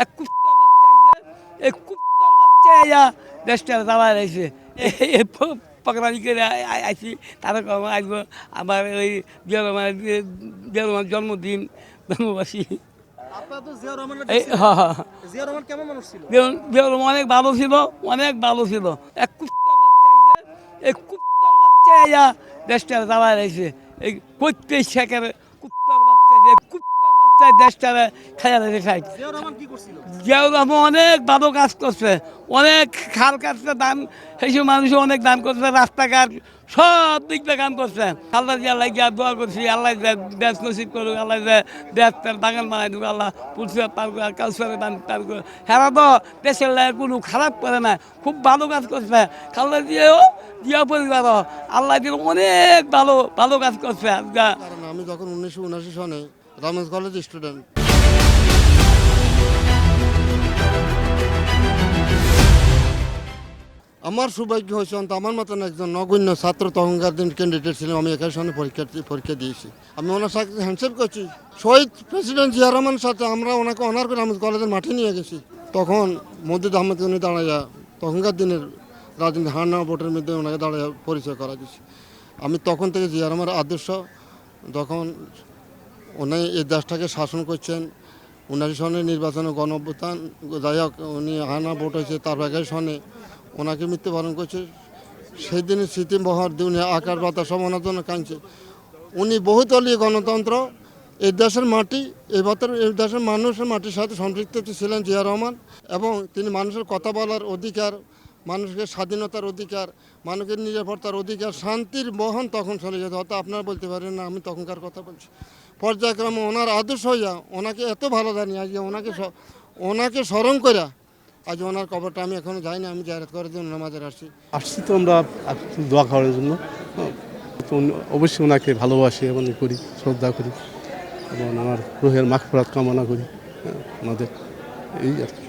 এক কুত্তার বাচ্চা আইছে, এই কুত্তার বাচ্চা আইয়া দেশটা চালাই রয়েছে। এই পকড়ানি করে আইছি, তারা আসব আমার ওই জিয়া জন্মদিন ধন্যবাসী। আপনারা তো জিয়া রহমানের এই দেখছিলেন। হ্যাঁ হ্যাঁ জিয়া রহমান কেমন মানুষ ছিল? অনেক ভালো ছিল, অনেক ভালো ছিল। এক কুত্তার বাচ্চা আইছে, এই কুত্তার বাচ্চা আইয়া দেশটা চালাই রয়েছে। এই প্রত্যেক শেখের কুত্তার বাচ্চা আইছে, কুত্তার বাচ্চা দেশটা খাইয়া রয়েছে খাই। জিয়া রহমান কি করছিল? জিয়াউর রহমান অনেক ভালো কাজ করছে, অনেক খাল কাটছে, দান সেইসব মানুষ অনেক দান করছে, রাস্তাঘাট সব দিক দিয়ে কাম করছে। আল্লাহ যে আল্লাহ গিয়া দোয়া করছি, আল্লাহ যে দেশ নসিব করুক, আল্লাহ যে দেশ তার বাগান বানাই দেবো, আল্লাহ পুলিশে পার করে, কালচারে দান পার করে। হেরা তো দেশের লাগে কোনো খারাপ করে না, খুব ভালো কাজ করছে। খাল্লা দিয়েও জিয়া পরিবারও আল্লাহ দিয়ে অনেক ভালো ভালো কাজ করছে। কারণ আমি যখন 1979 সনে রামেন্স কলেজ স্টুডেন্ট, আমার সৌভাগ্য হয়েছে অন্ত আমার মতন একজন নগণ্য ছাত্র তখনকার দিন ক্যান্ডিডেট ছিলাম। আমি এখানে সামনে পরীক্ষা দিয়েছি। আমি ওনার সাথে হ্যান্ডশেক করছি। শহীদ প্রেসিডেন্ট জিয়া রহমানের সাথে আমরা ওনাকে অনার করে রামেন্স কলেজের মাঠে নিয়ে গেছি। তখন মজিদ আহমেদ উনি দাঁড়াইয়া তখনকার দিনের রাজনীতি হান্না ভোটের মধ্যে ওনাকে দাঁড়াইয়া পরিচয় করা দিয়েছি। আমি তখন থেকে জিয়া রহমানের আদর্শ, যখন উনি এই দেশটাকে শাসন করছেন, 79 সনের নির্বাচনে গণ অভ্যুত্থান যাই হোক উনি হানা ভোট হয়েছে, তার আগে সনে ওনাকে মৃত্যুবরণ করছে। সেই দিনের স্মৃতিবহর দুনিয়া আকার বাতা সমানার জন্য কাঁদছে। উনি বহুদলীয় গণতন্ত্র, এই দেশের মাটি, এই দেশের মানুষের মাটির সাথে সম্পৃক্ত ছিলেন জিয়া রহমান। এবং তিনি মানুষের কথা বলার অধিকার, মানুষের স্বাধীনতার অধিকার, মানুষের নিরাপত্তার অধিকার, শান্তির বহন তখন চলে যেত। হয়তো আপনারা বলতে পারেন না, আমি তখনকার কথা বলছি। পর্যায়ক্রমে ওনার আদর্শ হইয়া ওনাকে এত ভালো জানি, আজ ওনাকে স্মরণ করা আজ ওনার কবরটা আমি এখনো যাইনি, আমি জিয়ারত করার জন্য নামাজে আসছি তো আমরা দোয়া খাওয়ার জন্য। তো অবশ্যই ওনাকে ভালোবাসি এবং করি, শ্রদ্ধা করি এবং আমার রুহের মাগফিরাত কামনা করি। ওনাদের এই আর কি।